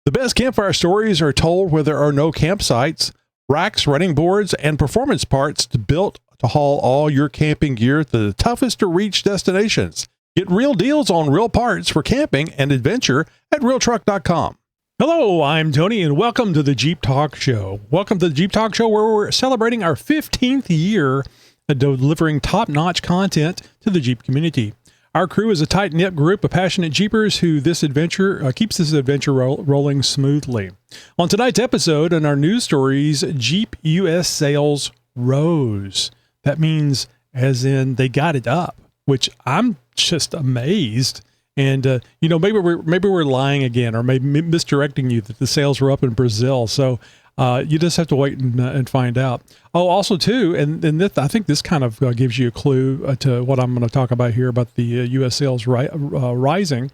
The best campfire stories are told where there are no campsites, racks, running boards, and performance parts built to haul all your camping gear to the toughest to reach destinations. Get real deals on real parts for camping and adventure at realtruck.com. Hello, I'm Tony, and welcome to the Jeep Talk Show. Welcome to the Jeep Talk Show, where we're celebrating our 15th year of delivering top-notch content to the Jeep community. Our crew is a tight-knit group of passionate Jeepers who keeps this adventure rolling smoothly. On tonight's episode, in our news stories, Jeep U.S. sales rose. That means as in they got it up, which I'm just amazed. And, maybe we're lying again, or maybe misdirecting you that the sales were up in Brazil. So you just have to wait and find out. Oh, also, too, and I think this kind of gives you a clue to what I'm going to talk about here about the U.S. sales rising.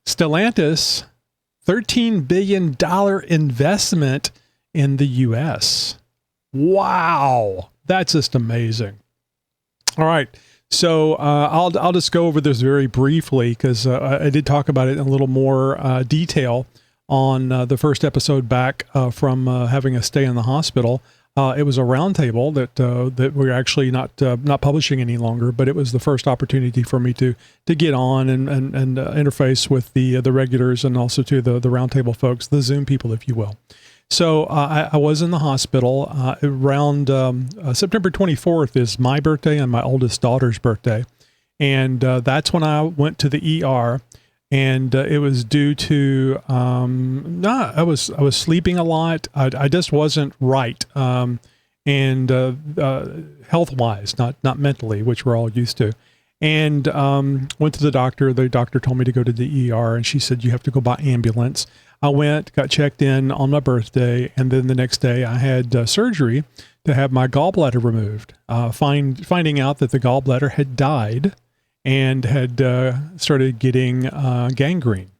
Stellantis, $13 billion investment in the U.S. Wow. That's just amazing. All right. So I'll just go over this very briefly because I did talk about it in a little more detail on the first episode back from having a stay in the hospital. It was a roundtable that we're actually not publishing any longer, but it was the first opportunity for me to get on and interface with the regulars and also to the roundtable folks, the Zoom people, if you will. So I was in the hospital around September 24th is my birthday and my oldest daughter's birthday. And that's when I went to the ER, and it was due to, I was sleeping a lot. I just wasn't right. And health-wise, not mentally, which we're all used to. And went to the doctor. The doctor told me to go to the ER, and she said, you have to go by ambulance. I went, got checked in on my birthday, and then the next day I had surgery to have my gallbladder removed. Finding out that the gallbladder had died and had started getting gangrene.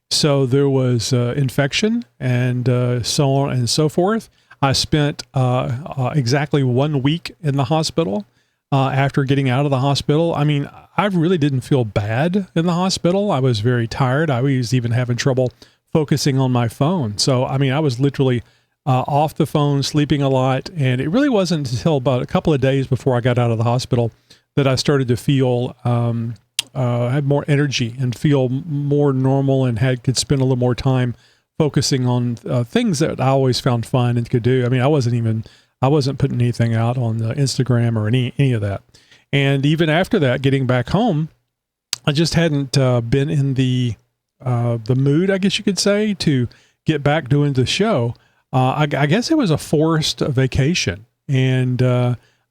So there was infection and so on and so forth. I spent exactly 1 week in the hospital. After getting out of the hospital, I mean, I really didn't feel bad in the hospital. I was very tired. I was even having trouble focusing on my phone. So, I mean, I was literally off the phone, sleeping a lot. And it really wasn't until about a couple of days before I got out of the hospital that I started to feel, had more energy and feel more normal and could spend a little more time focusing on things that I always found fun and could do. I mean, I wasn't putting anything out on Instagram or any of that. And even after that, getting back home, I just hadn't been in the mood, I guess you could say, to get back doing the show. I guess it was a forced vacation, and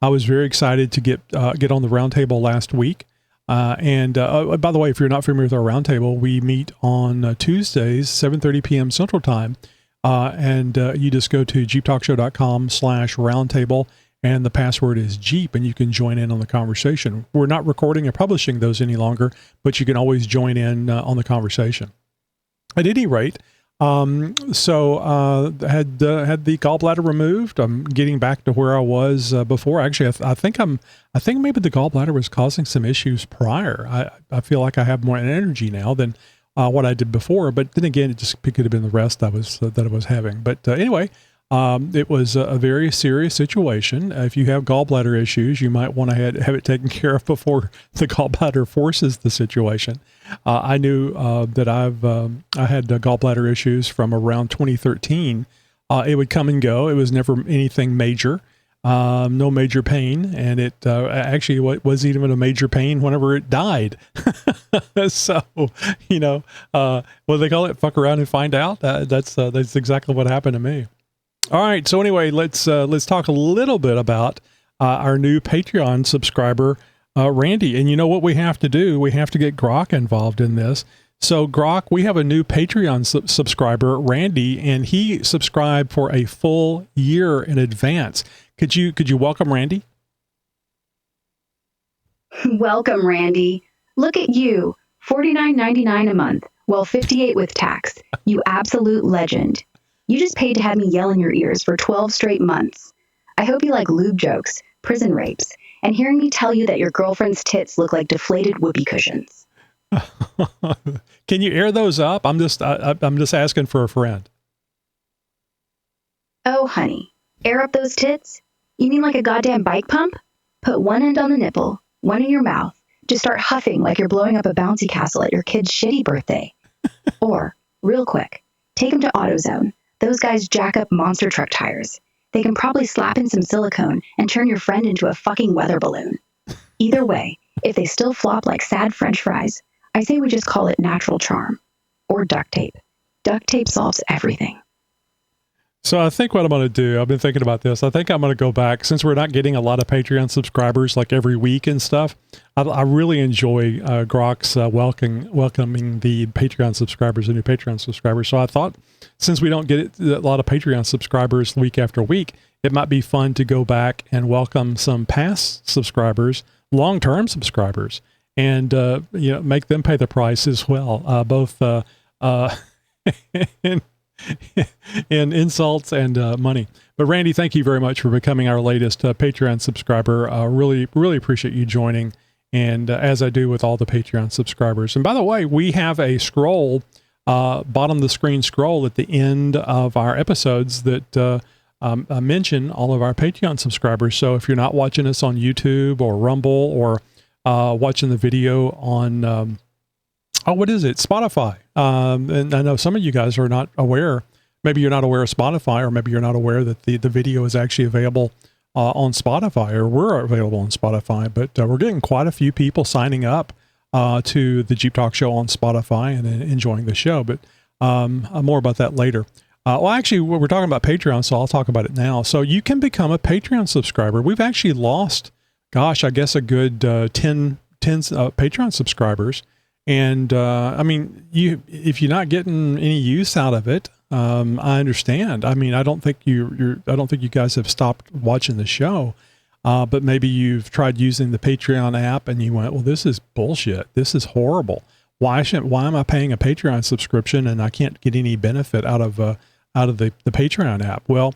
I was very excited to get on the roundtable last week. And by the way, if you're not familiar with our roundtable, we meet on Tuesdays, 7:30 p.m. Central Time. And you just go to xjtalk.com/roundtable, and the password is Jeep, and you can join in on the conversation. We're not recording and publishing those any longer, but you can always join in on the conversation. At any rate, had the gallbladder removed. I'm getting back to where I was before. Actually, I think maybe the gallbladder was causing some issues prior. I feel like I have more energy now than what I did before, but then again, it could have been the rest that I was having. But anyway, it was a very serious situation. If you have gallbladder issues, you might want to have it taken care of before the gallbladder forces the situation. I knew that I had gallbladder issues from around 2013. It would come and go. It was never anything major. No major pain, and it actually wasn't even a major pain whenever it died. So, what do they call it? Fuck around and find out. That's exactly what happened to me. All right. So anyway, let's talk a little bit about our new Patreon subscriber, Randy. And you know what we have to do? We have to get Grok involved in this. So Grok, we have a new Patreon subscriber, Randy, and he subscribed for a full year in advance. Could you welcome Randy? Welcome, Randy. Look at you, $49.99 a month, well, $58 with tax. You absolute legend. You just paid to have me yell in your ears for 12 straight months. I hope you like lube jokes, prison rapes, and hearing me tell you that your girlfriend's tits look like deflated whoopee cushions. Can you air those up? I'm just asking for a friend. Oh, honey, air up those tits? You mean like a goddamn bike pump? Put one end on the nipple, one in your mouth. Just start huffing like you're blowing up a bouncy castle at your kid's shitty birthday. Or, real quick, take them to AutoZone. Those guys jack up monster truck tires. They can probably slap in some silicone and turn your friend into a fucking weather balloon. Either way, if they still flop like sad French fries, I say we just call it natural charm. Or duct tape. Duct tape solves everything. So I think what I'm going to do, I've been thinking about this. I think I'm going to go back, since we're not getting a lot of Patreon subscribers like every week and stuff. I really enjoy Grok's welcoming the Patreon subscribers, the new Patreon subscribers. So I thought, since we don't get a lot of Patreon subscribers week after week, it might be fun to go back and welcome some past subscribers, long-term subscribers, and make them pay the price as well, both in insults and money. But Randy, thank you very much for becoming our latest Patreon subscriber. Really, really appreciate you joining, and as I do with all the Patreon subscribers. And by the way, we have a scroll, bottom of the screen scroll at the end of our episodes that mention all of our Patreon subscribers. So if you're not watching us on YouTube or Rumble or watching the video on what is it? Spotify. And I know some of you guys are not aware. Maybe you're not aware of Spotify, or maybe you're not aware that the video is actually available on Spotify, or we're available on Spotify. But we're getting quite a few people signing up to the Jeep Talk Show on Spotify and enjoying the show. But more about that later. Well, actually, we're talking about Patreon, so I'll talk about it now. So you can become a Patreon subscriber. We've actually lost, I guess a good 10 Patreon subscribers. And I mean, if you're not getting any use out of it, I understand. I mean, I don't think you guys have stopped watching the show, but maybe you've tried using the Patreon app and you went, well, this is bullshit. This is horrible. Why am I paying a Patreon subscription and I can't get any benefit out of the Patreon app? Well,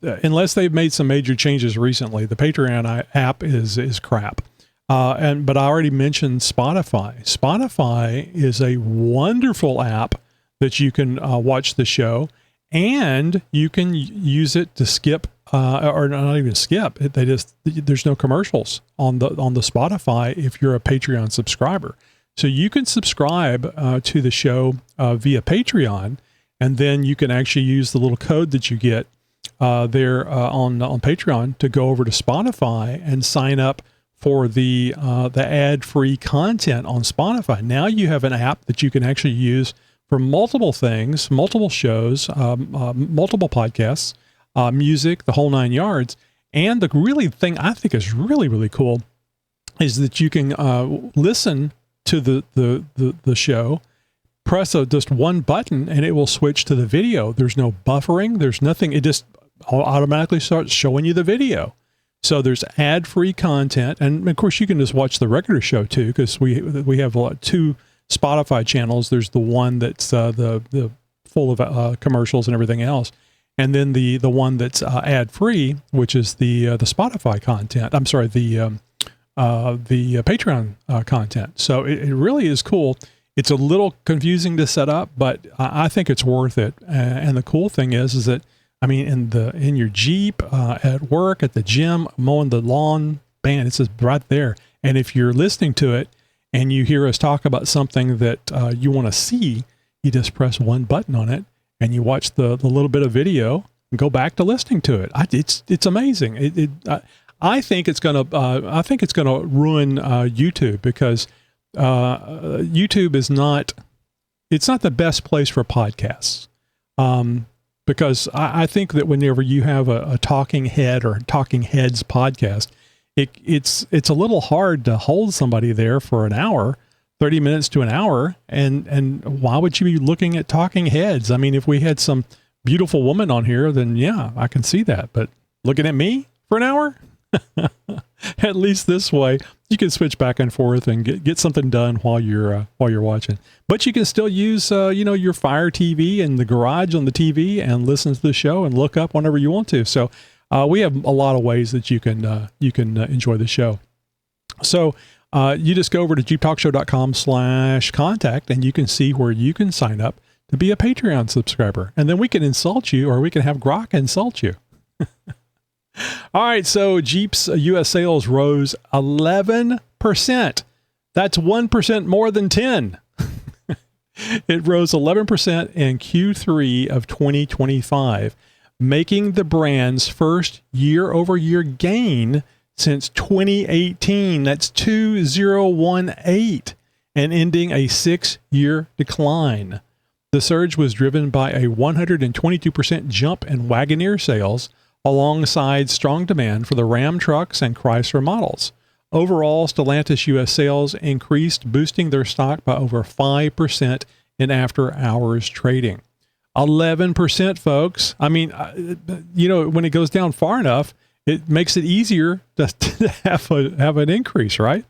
unless they've made some major changes recently, the Patreon app is crap. But I already mentioned Spotify. Spotify is a wonderful app that you can watch the show, and you can use it to skip, or not even skip. There's no commercials on the Spotify if you're a Patreon subscriber. So you can subscribe to the show via Patreon, and then you can actually use the little code that you get there on Patreon to go over to Spotify and sign up for the ad-free content on Spotify. Now you have an app that you can actually use for multiple things, multiple shows, multiple podcasts, music, the whole 9 yards. And the really thing I think is really, really cool is that you can listen to the show, press just one button, and it will switch to the video. There's no buffering. There's nothing. It just automatically starts showing you the video. So there's ad-free content, and of course you can just watch the regular show too, because we have two Spotify channels. There's the one that's the full of commercials and everything else, and then the one that's ad-free, which is the Spotify content. I'm sorry, the Patreon content. So it really is cool. It's a little confusing to set up, but I think it's worth it. And the cool thing is that, I mean, in your Jeep, at work, at the gym, mowing the lawn, man, it's just right there. And if you're listening to it and you hear us talk about something that you want to see, you just press one button on it and you watch the little bit of video and go back to listening to it. It's amazing. I think it's gonna ruin YouTube, because YouTube is not the best place for podcasts. Because I think that whenever you have a talking head or talking heads podcast, it's a little hard to hold somebody there for an hour, 30 minutes to an hour. And why would you be looking at talking heads? I mean, if we had some beautiful woman on here, then yeah, I can see that. But looking at me for an hour, at least this way, you can switch back and forth and get something done while you're watching. But you can still use your Fire TV in the garage on the TV and listen to the show and look up whenever you want to. So we have a lot of ways that you can enjoy the show. So you just go over to jeeptalkshow.com/contact and you can see where you can sign up to be a Patreon subscriber. And then we can insult you, or we can have Grok insult you. All right. So Jeep's U.S. sales rose 11%. That's 1% more than 10. It rose 11% in Q3 of 2025, making the brand's first year-over-year gain since 2018. That's 2018, and ending a 6-year decline. The surge was driven by a 122% jump in Wagoneer sales, alongside strong demand for the Ram trucks and Chrysler models. Overall, Stellantis U.S. sales increased, boosting their stock by over 5% in after-hours trading. 11%, folks. I mean, when it goes down far enough, it makes it easier to have an increase, right?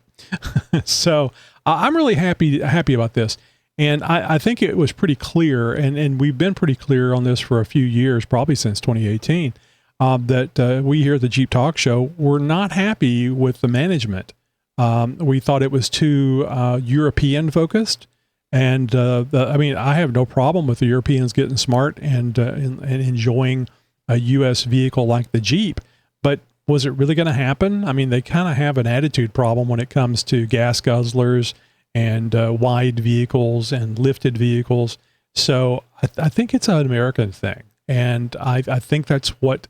So I'm really happy about this. And I think it was pretty clear, and we've been pretty clear on this for a few years, probably since 2018, that we here at the Jeep Talk Show were not happy with the management. We thought it was too European focused. And I have no problem with the Europeans getting smart and enjoying a U.S. vehicle like the Jeep. But was it really going to happen? I mean, they kind of have an attitude problem when it comes to gas guzzlers and wide vehicles and lifted vehicles. So I think it's an American thing. And I think that's what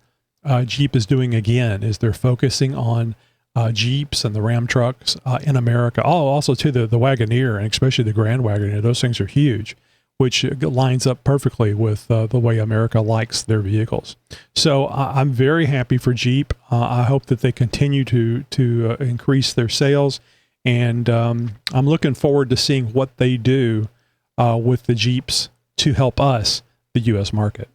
Jeep is doing again, is they're focusing on Jeeps and the Ram trucks in America. Oh, also too, the Wagoneer, and especially the Grand Wagoneer. Those things are huge, which lines up perfectly with the way America likes their vehicles. So I'm very happy for Jeep. I hope that they continue to increase their sales. And I'm looking forward to seeing what they do with the Jeeps to help us, the U.S. market.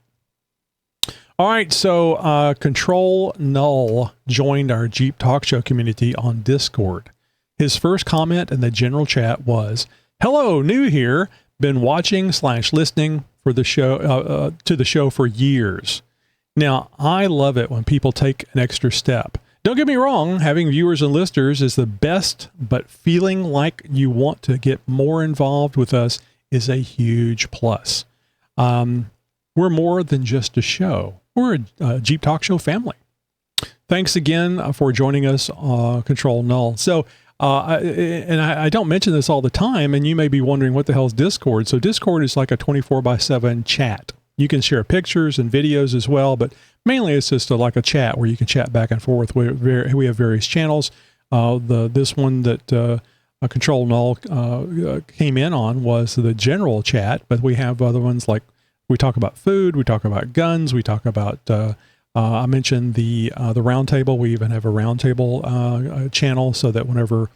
All right, so Control Null joined our Jeep Talk Show community on Discord. His first comment in the general chat was, "Hello, new here. Been watching/listening for the show to the show for years." Now, I love it when people take an extra step. Don't get me wrong, having viewers and listeners is the best, but feeling like you want to get more involved with us is a huge plus. We're more than just a show. We're a Jeep Talk Show family. Thanks again for joining us, Control Null. So, I don't mention this all the time, and you may be wondering what the hell is Discord. So Discord is like a 24/7 chat. You can share pictures and videos as well, but mainly it's just like a chat where you can chat back and forth. We have various channels. This one that Control Null came in on was the general chat, but we have other ones like we talk about food, we talk about guns, we talk about, I mentioned the round table. We even have a round table channel, so that whenever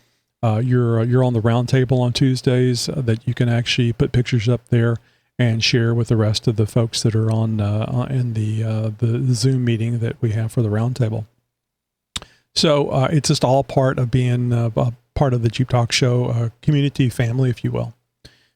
you're on the round table on Tuesdays, that you can actually put pictures up there and share with the rest of the folks that are on in the Zoom meeting that we have for the round table. So it's just all part of being part of the Jeep Talk Show community family, if you will.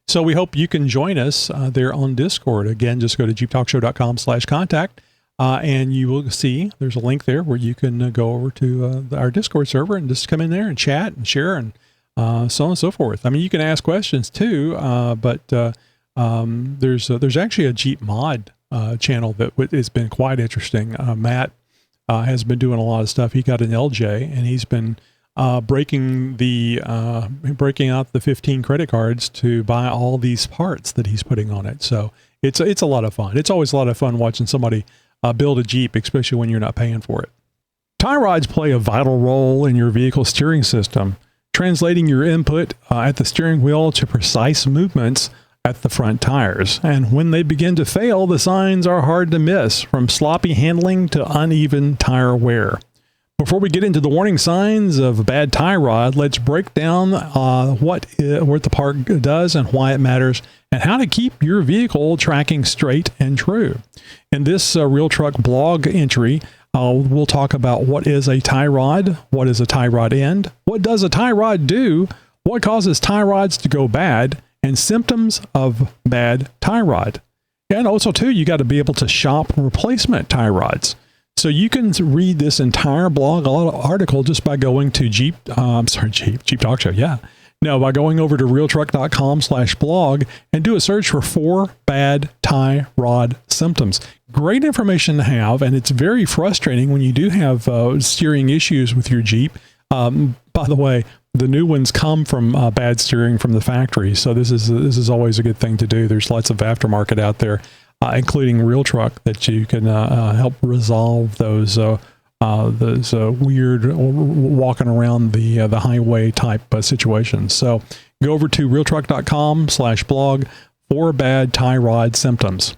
So we hope you can join us there on Discord. Again, just go to jeeptalkshow.com/contact, and you will see there's a link there where you can go over to our Discord server and just come in there and chat and share and so on and so forth. I mean, you can ask questions too, but there's actually a Jeep mod channel that has been quite interesting. Matt has been doing a lot of stuff. He got an LJ, and he's been breaking out the 15 credit cards to buy all these parts that he's putting on it. So it's a lot of fun. It's always a lot of fun watching somebody build a Jeep, especially when you're not paying for it. Tie rods play a vital role in your vehicle's steering system, translating your input at the steering wheel to precise movements at the front tires. And when they begin to fail, the signs are hard to miss, from sloppy handling to uneven tire wear. Before we get into the warning signs of a bad tie rod, let's break down what the part does and why it matters, and how to keep your vehicle tracking straight and true. In this Real Truck blog entry, we'll talk about what is a tie rod, what is a tie rod end, what does a tie rod do, what causes tie rods to go bad, and symptoms of bad tie rod. And also, too, you got to be able to shop replacement tie rods. So you can read this entire blog article just by going to Jeep Talk Show. Yeah. No, by going over to realtruck.com/blog and do a search for 4 bad tie rod symptoms. Great information to have, and it's very frustrating when you do have steering issues with your Jeep. By the way, the new ones come from bad steering from the factory, so this is always a good thing to do. There's lots of aftermarket out there, including Real Truck, that you can help resolve those weird walking around the highway type situations. So go over to realtruck.com/blog for bad tie rod symptoms.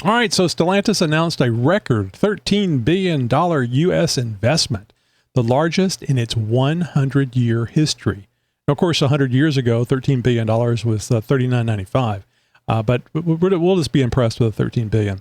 All right, so Stellantis announced a record $13 billion U.S. investment, the largest in its 100-year history. Now, of course, 100 years ago, $13 billion was $39.95, but we'll just be impressed with $13 billion.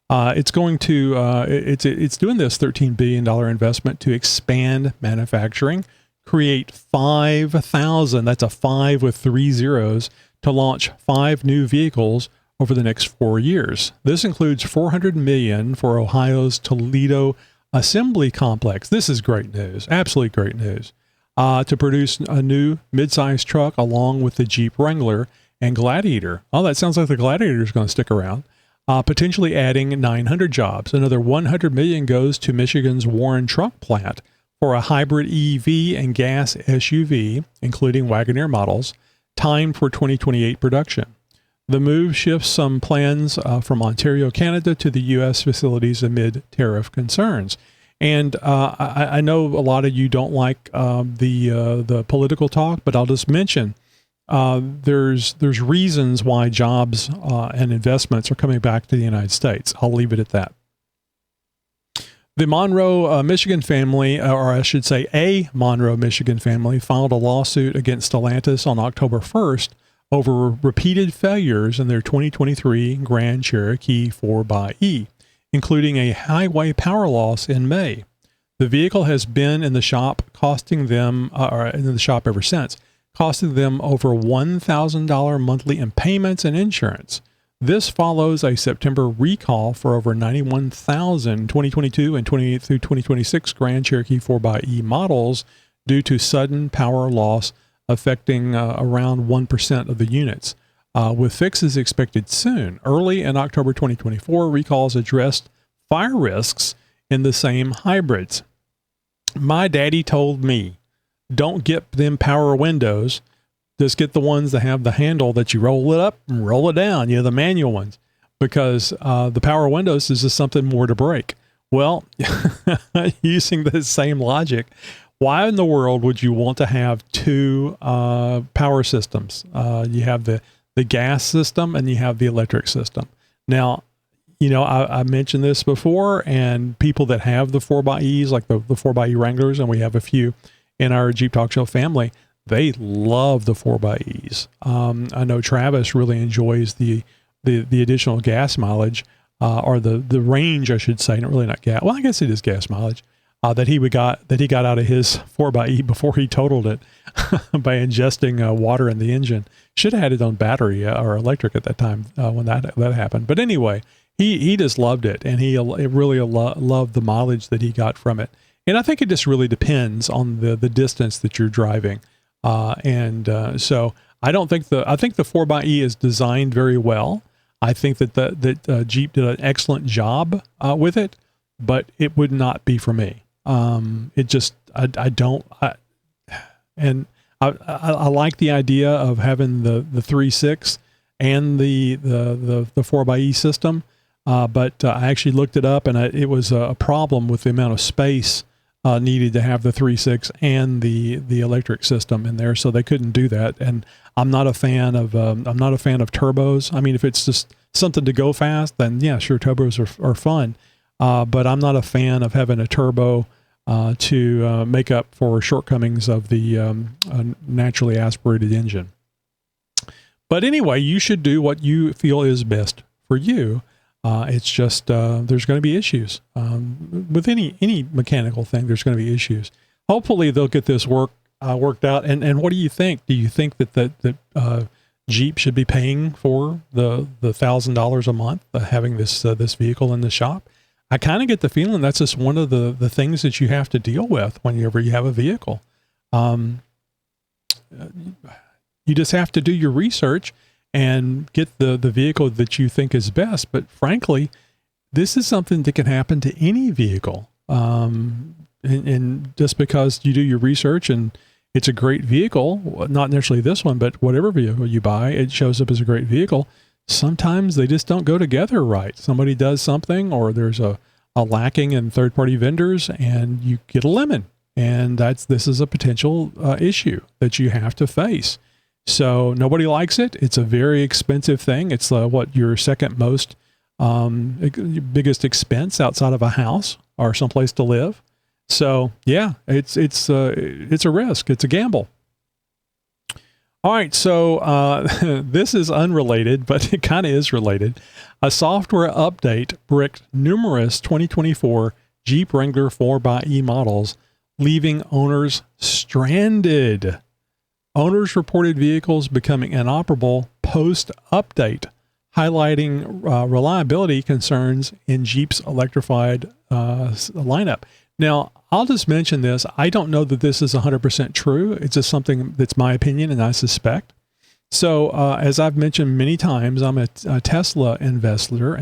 It's going to it's doing this $13 billion investment to expand manufacturing, create 5,000, that's a 5 with 3 zeros, to launch 5 new vehicles over the next 4 years. This includes $400 million for Ohio's Toledo Assembly Complex. This is great news, absolutely great news, to produce a new midsize truck along with the Jeep Wrangler and Gladiator. Oh, that sounds like the Gladiator is going to stick around. Potentially adding 900 jobs. Another $100 million goes to Michigan's Warren Truck Plant for a hybrid EV and gas SUV, including Wagoneer models, timed for 2028 production. The move shifts some plans from Ontario, Canada to the U.S. facilities amid tariff concerns. And I know a lot of you don't like the political talk, but I'll just mention there's reasons why jobs and investments are coming back to the United States. I'll leave it at that. The Monroe, Michigan family, or I should say a Monroe, Michigan family, filed a lawsuit against Stellantis on October 1st over repeated failures in their 2023 Grand Cherokee 4xe, including a highway power loss in May. The vehicle has been in the shop, costing them, or in the shop ever since, costing them over $1,000 monthly in payments and insurance. This follows a September recall for over 91,000 2022 and 28 through 2026 Grand Cherokee 4xe models due to sudden power loss affecting around 1% of the units, with fixes expected soon. Early in October 2024, recalls addressed fire risks in the same hybrids. My daddy told me, don't get them power windows. Just get the ones that have the handle that you roll it up and roll it down, the manual ones, because the power windows is just something more to break. Well, using the same logic, why in the world would you want to have 2 power systems? You have the gas system and you have the electric system. Now, I mentioned this before, and people that have the 4xEs, like the 4xe Wranglers, and we have a few in our Jeep Talk Show family, they love the 4xEs. I know Travis really enjoys the additional gas mileage, or the range, I should say, not gas. Well, I guess it is gas mileage that he got out of his 4xe before he totaled it by ingesting water in the engine. Should have had it on battery or electric at that time when that happened. But anyway, he just loved it, and he really loved the mileage that he got from it. And I think it just really depends on the distance that you're driving. So I think the 4xe is designed very well. I think that Jeep did an excellent job with it, but it would not be for me. I like the idea of having the 3.6 and the 4xE system. But I actually looked it up, and it was a problem with the amount of space needed to have the 3.6 and the electric system in there, so they couldn't do that. And I'm not a fan of turbos. I mean, if it's just something to go fast, then yeah, sure, turbos are fun. But I'm not a fan of having a turbo to make up for shortcomings of the naturally aspirated engine. But anyway, you should do what you feel is best for you. It's just there's going to be issues with any mechanical thing. There's going to be issues. Hopefully, they'll get this worked out. And what do you think? Do you think that Jeep should be paying for the $1,000 a month having this vehicle in the shop? I kind of get the feeling that's just one of the things that you have to deal with whenever you have a vehicle. You just have to do your research and get the vehicle that you think is best. But frankly, this is something that can happen to any vehicle. And just because you do your research and it's a great vehicle, not necessarily this one, but whatever vehicle you buy, it shows up as a great vehicle. Sometimes they just don't go together right. Somebody does something, or there's a lacking in third-party vendors, and you get a lemon. And this is a potential issue that you have to face. So nobody likes it. It's a very expensive thing. It's your second most biggest expense outside of a house or someplace to live. So yeah, it's a risk. It's a gamble. All right, so this is unrelated, but it kind of is related. A software update bricked numerous 2024 Jeep Wrangler 4xe models, leaving owners stranded. Owners reported vehicles becoming inoperable post-update, highlighting reliability concerns in Jeep's electrified lineup. Now, I'll just mention this. I don't know that this is 100% true. It's just something that's my opinion, and I suspect. So, as I've mentioned many times, I'm a Tesla investor,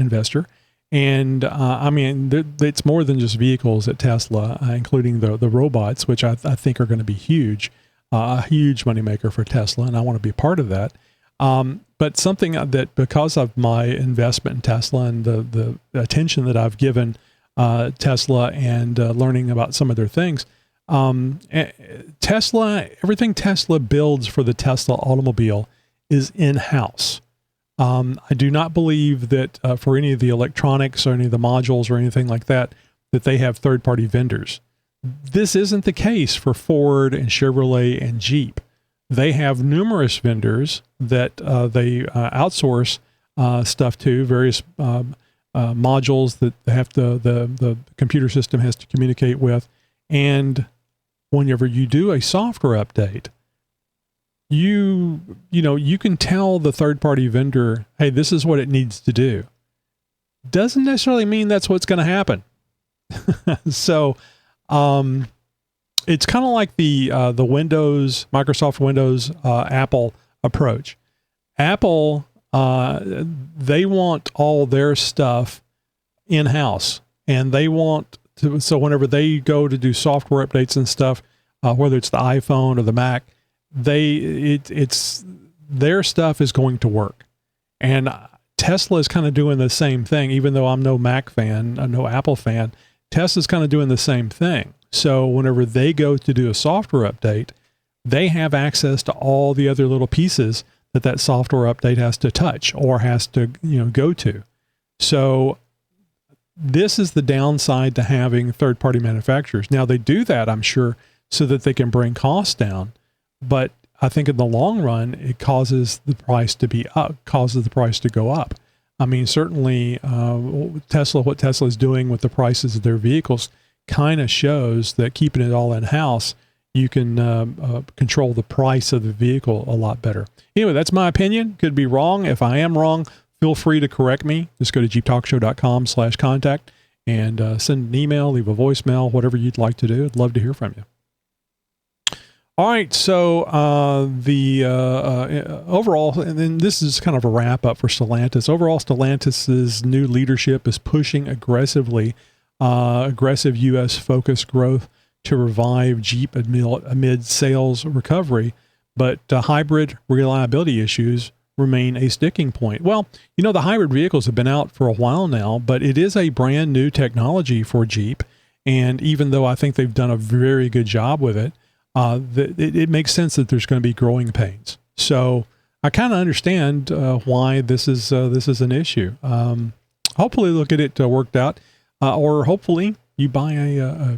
and it's more than just vehicles at Tesla, including the robots, which I think are going to be huge, a huge moneymaker for Tesla, and I want to be a part of that. But something that, because of my investment in Tesla and the attention that I've given Tesla and learning about some of their things, everything Tesla builds for the Tesla automobile is in-house. I do not believe that for any of the electronics or any of the modules or anything like that, that they have third-party vendors. This isn't the case for Ford and Chevrolet and Jeep. They have numerous vendors that they outsource stuff to, various modules that the computer system has to communicate with. And whenever you do a software update, you can tell the third-party vendor, hey, this is what it needs to do. Doesn't necessarily mean that's what's going to happen. So it's kind of like the Microsoft Windows, Apple approach. Apple, they want all their stuff in-house, and they want to, so whenever they go to do software updates and stuff, whether it's the iPhone or the Mac, it's their stuff is going to work. And Tesla is kind of doing the same thing, even though I'm no Mac fan, no Apple fan. Tesla's kind of doing the same thing. So whenever they go to do a software update, they have access to all the other little pieces that software update has to touch or has to, go to. So this is the downside to having third-party manufacturers. Now, they do that, I'm sure, so that they can bring costs down. But I think in the long run, it causes the price to go up. I mean, certainly what Tesla is doing with the prices of their vehicles kind of shows that keeping it all in-house, you can control the price of the vehicle a lot better. Anyway, that's my opinion. Could be wrong. If I am wrong, feel free to correct me. Just go to xjtalk.com/contact and send an email, leave a voicemail, whatever you'd like to do. I'd love to hear from you. All right, so the overall, and then this is kind of a wrap up for Stellantis. Overall, Stellantis's new leadership is pushing aggressive U.S. focused growth to revive Jeep amid sales recovery, but hybrid reliability issues remain a sticking point. Well, the hybrid vehicles have been out for a while now, but it is a brand new technology for Jeep, and even though I think they've done a very good job with it, it makes sense that there's going to be growing pains. So I kind of understand why this is an issue. Hopefully they'll get it worked out, or hopefully you buy a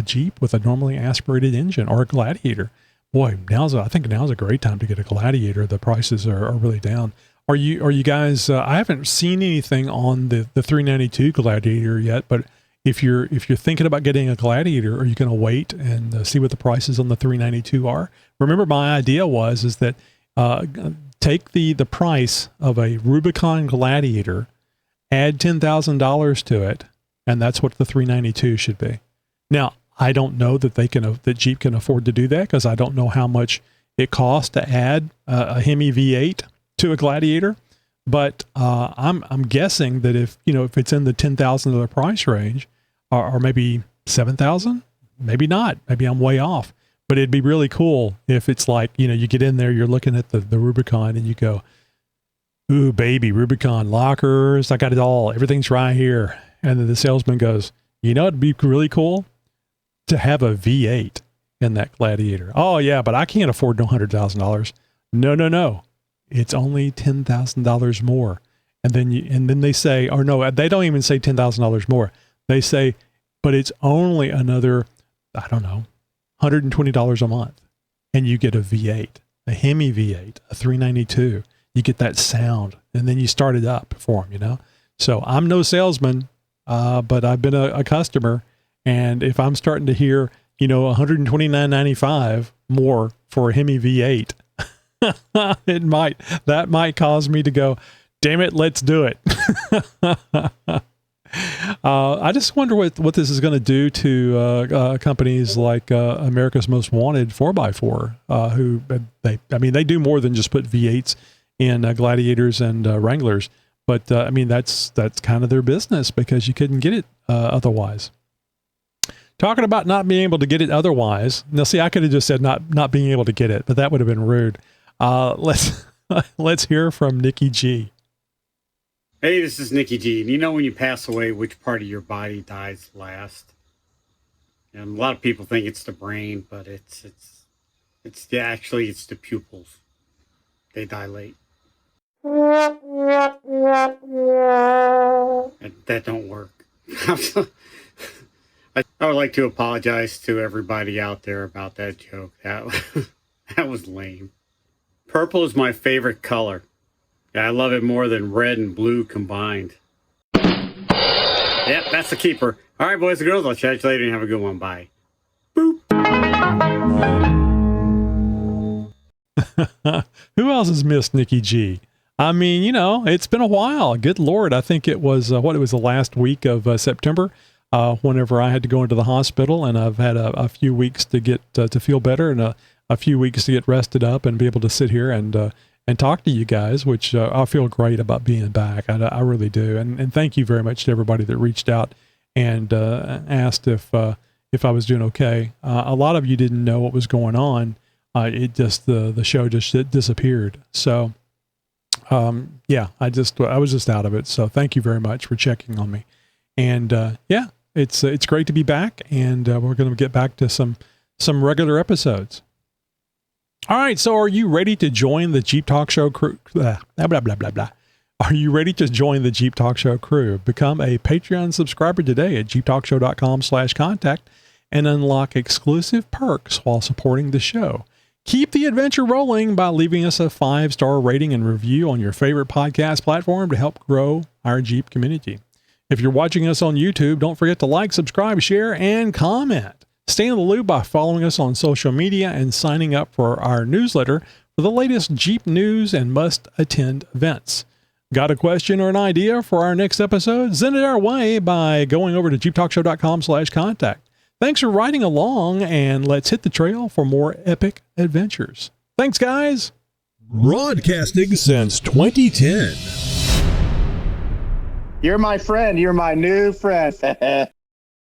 Jeep with a normally aspirated engine or a Gladiator. Boy, I think now's a great time to get a Gladiator. The prices are really down. Are you guys? I haven't seen anything on the 392 Gladiator yet, but if you're thinking about getting a Gladiator, are you going to wait and see what the prices on the 392 are? Remember, my idea is that take the price of a Rubicon Gladiator, add $10,000 to it, And that's what the 392 should be. Now, I don't know that that Jeep can afford to do that, because I don't know how much it costs to add a Hemi V8 to a Gladiator. But I'm guessing that if it's in the $10,000 price range, or maybe $7,000, maybe not. Maybe I'm way off. But it'd be really cool if it's like, you get in there, you're looking at the Rubicon, and you go, ooh, baby, Rubicon lockers, I got it all. Everything's right here. And then the salesman goes, it'd be really cool to have a V8 in that Gladiator. Oh yeah, but I can't afford no $100,000. No. It's only $10,000 more. And then they say, or no, they don't even say $10,000 more. They say, but it's only another, I don't know, $120 a month. And you get a V8, a Hemi V8, a 392. You get that sound, and then you start it up for them, So I'm no salesman, but I've been a customer. And if I'm starting to hear, $129.95 more for a Hemi V8, that might cause me to go, damn it, let's do it. I just wonder what this is going to do to companies like America's Most Wanted 4x4, who they do more than just put V8s in Gladiators and Wranglers, but that's kind of their business, because you couldn't get it otherwise. Talking about not being able to get it otherwise. Now, see, I could have just said not being able to get it, but that would have been rude. Let's hear from Nikki G. Hey, this is Nikki G. And when you pass away, which part of your body dies last? And a lot of people think it's the brain, but it's actually the pupils. They dilate. That don't work. I would like to apologize to everybody out there about that joke. That was lame. Purple is my favorite color. Yeah, I love it more than red and blue combined. Yep, that's the keeper. All right, boys and girls, I'll chat you later and have a good one. Bye. Boop. Who else has missed Nikki G? It's been a while. Good Lord. I think it was, it was the last week of September, whenever I had to go into the hospital, and I've had a few weeks to get to feel better, and a few weeks to get rested up and be able to sit here and talk to you guys, which I feel great about being back. I really do. And thank you very much to everybody that reached out and asked if I was doing okay. A lot of you didn't know what was going on. It just, the show just disappeared. So, I was just out of it. So thank you very much for checking on me. And, it's great to be back, and we're going to get back to some regular episodes. All right. So are you ready to join the Jeep Talk Show crew? Blah, blah, blah, blah, blah. Are you ready to join the Jeep Talk Show crew? Become a Patreon subscriber today at xjtalk.com/contact and unlock exclusive perks while supporting the show. Keep the adventure rolling by leaving us a 5-star rating and review on your favorite podcast platform to help grow our Jeep community. If you're watching us on YouTube, don't forget to like, subscribe, share, and comment. Stay in the loop by following us on social media and signing up for our newsletter for the latest Jeep news and must-attend events. Got a question or an idea for our next episode? Send it our way by going over to xjtalk.com/contact. Thanks for riding along, and let's hit the trail for more epic adventures. Thanks, guys. Broadcasting since 2010. You're my friend. You're my new friend.